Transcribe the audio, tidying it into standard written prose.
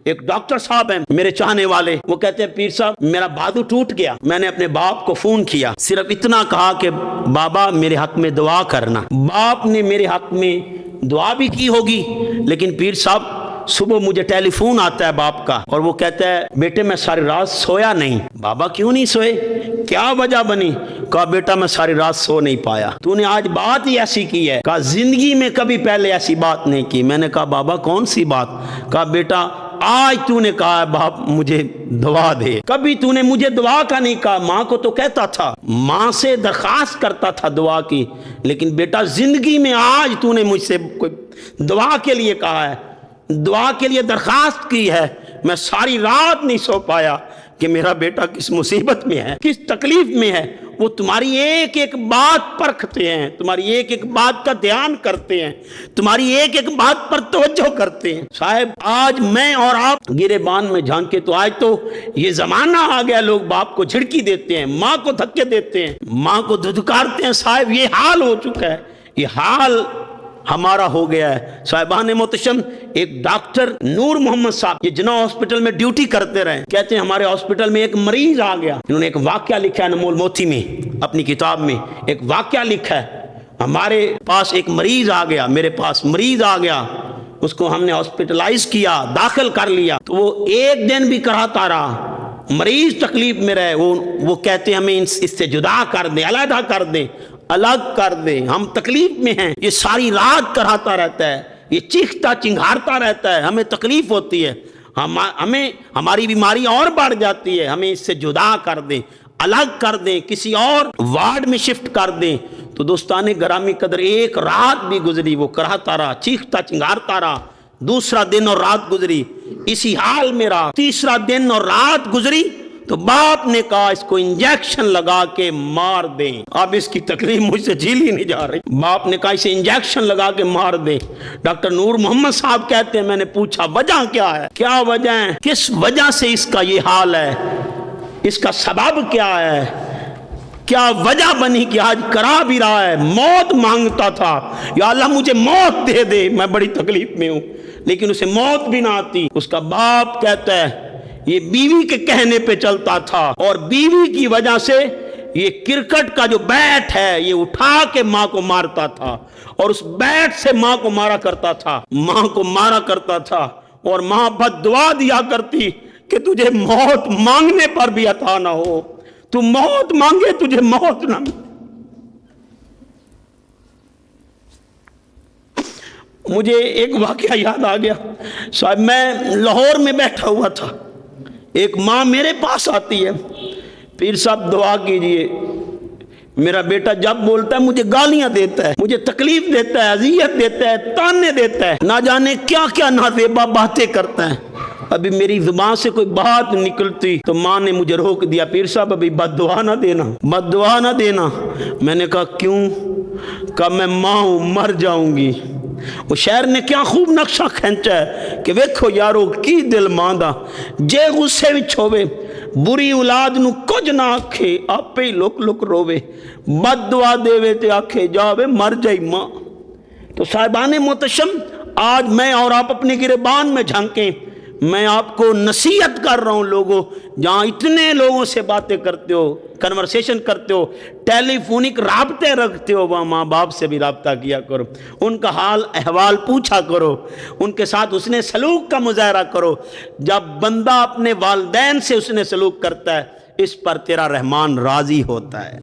ایک ڈاکٹر صاحب ہیں میرے چاہنے والے، وہ کہتے ہیں پیر صاحب میرا بازو ٹوٹ گیا، میں نے اپنے باپ کو فون کیا، صرف اتنا کہا کہ بابا میرے حق میں دعا کرنا۔ باپ نے میرے حق میں دعا بھی کی ہوگی، لیکن پیر صاحب صبح مجھے ٹیلی فون آتا ہے باپ کا، اور وہ کہتا ہے بیٹے میں ساری رات سویا نہیں۔ بابا کیوں نہیں سوئے؟ کیا وجہ بنی؟ کہا بیٹا میں ساری رات سو نہیں پایا، تو نے آج بات ہی ایسی کی ہے۔ کہا زندگی میں کبھی پہلے ایسی بات نہیں کی۔ میں نے کہا بابا کون سی بات؟ کہا بیٹا آج تو نے کہا باپ مجھے دعا دے، کبھی تو نے مجھے دعا کا نہیں کہا۔ ماں کو تو کہتا تھا، ماں سے درخواست کرتا تھا دعا کی، لیکن بیٹا زندگی میں آج تو نے مجھ سے کوئی دعا کے لیے کہا ہے، دعا کے لیے درخواست کی ہے۔ میں ساری رات نہیں سو پایا کہ میرا بیٹا کس مصیبت میں ہے، کس تکلیف میں ہے۔ وہ تمہاری ایک ایک بات پرکھتے ہیں، تمہاری ایک ایک بات کا دھیان کرتے ہیں، تمہاری ایک ایک بات پر توجہ کرتے ہیں۔ صاحب آج میں اور آپ گریبان میں جھانکے تو آج تو یہ زمانہ آ گیا، لوگ باپ کو جھڑکی دیتے ہیں، ماں کو دھکے دیتے ہیں، ماں کو دھتکارتے ہیں۔ صاحب یہ حال ہو چکا ہے، یہ حال ہمارا ہو گیا ہے۔ صاحبان محتشم، ایک ڈاکٹر نور محمد صاحب یہ جناح ہاسپٹل میں ڈیوٹی کرتے رہے، کہتے ہیں ہمارے ہاسپٹل میں ایک مریض آ گیا۔ انہوں نے ایک واقعہ لکھا ہے نمول موتی میں، اپنی کتاب میں ایک واقعہ لکھا ہے، ہمارے پاس ایک مریض آ گیا، میرے پاس مریض آ گیا، اس کو ہم نے ہاسپٹلائز کیا، داخل کر لیا، تو وہ ایک دن بھی کراتا رہا، مریض تکلیف میں رہے، وہ کہتے ہیں ہمیں اس سے جدا کر دیں، علیحدہ کر دیں، الگ کر دیں، ہم تکلیف میں ہیں۔ یہ ساری رات کراتا رہتا ہے، یہ چیختا چنگھارتا رہتا ہے، ہمیں تکلیف ہوتی ہے، ہمیں ہماری بیماری اور بڑھ جاتی ہے، ہمیں اس سے جدا کر دیں، الگ کر دیں، کسی اور وارڈ میں شفٹ کر دیں۔ تو دوستان گرامی قدر ایک رات بھی گزری، وہ کراتا رہا، چیختا چنگھارتا رہا، دوسرا دن اور رات گزری، اسی حال میں رہا، تیسرا دن اور رات گزری تو باپ نے کہا اس کو انجیکشن لگا کے مار دیں، اب اس کی تکلیف مجھ سے جھیلی نہیں جا رہی۔ باپ نے کہا اسے انجیکشن لگا کے مار دیں۔ ڈاکٹر نور محمد صاحب کہتے ہیں میں نے پوچھا وجہ کیا ہے، کیا وجہ ہے، کس وجہ سے اس کا یہ حال ہے، اس کا سبب کیا ہے، کیا وجہ بنی کہ آج کرا بھی رہا ہے، موت مانگتا تھا، یا اللہ مجھے موت دے دے، میں بڑی تکلیف میں ہوں، لیکن اسے موت بھی نہ آتی۔ اس کا باپ کہتا ہے یہ بیوی کے کہنے پہ چلتا تھا، اور بیوی کی وجہ سے یہ کرکٹ کا جو بیٹ ہے یہ اٹھا کے ماں کو مارتا تھا، اور اس بیٹ سے ماں کو مارا کرتا تھا، ماں کو مارا کرتا تھا، اور ماں بد دعا دیا کرتی کہ تجھے موت مانگنے پر بھی عطا نہ ہو، تو موت مانگے تجھے موت نہ ملے۔ مجھے ایک واقعہ یاد آ گیا، صاحب میں لاہور میں بیٹھا ہوا تھا، ایک ماں میرے پاس آتی ہے، پیر صاحب دعا کیجئے، میرا بیٹا جب بولتا ہے مجھے گالیاں دیتا ہے، مجھے تکلیف دیتا ہے، اذیت دیتا ہے، تانے دیتا ہے، نہ جانے کیا کیا نازیبا باتیں کرتا ہے۔ ابھی میری زبان سے کوئی بات نکلتی تو ماں نے مجھے روک دیا، پیر صاحب ابھی بد دعا نہ دینا، بد دعا نہ دینا۔ میں نے کہا کیوں؟ کہا میں ماں ہوں، مر جاؤں گی۔ وہ شہر نے کیا خوب نقشہ کھینچا ہے کہ ویکھو یارو کی دل ماندہ جے غصے وچ ہووے، بری اولاد نو کچھ نہ آکھے، آپے ہی لک لک رووے، بد دعا دیوے تے آکھے جاوے مر جائی ماں۔ تو صاحبان محتشم، آج میں اور آپ اپنے گریبان میں جھانکیں، میں آپ کو نصیحت کر رہا ہوں لوگوں، جہاں اتنے لوگوں سے باتیں کرتے ہو، کنورسیشن کرتے ہو، ٹیلی فونک رابطے رکھتے ہو، وہاں ماں باپ سے بھی رابطہ کیا کرو، ان کا حال احوال پوچھا کرو، ان کے ساتھ حسن سلوک کا مظاہرہ کرو۔ جب بندہ اپنے والدین سے حسن سلوک کرتا ہے، اس پر تیرا رحمان راضی ہوتا ہے۔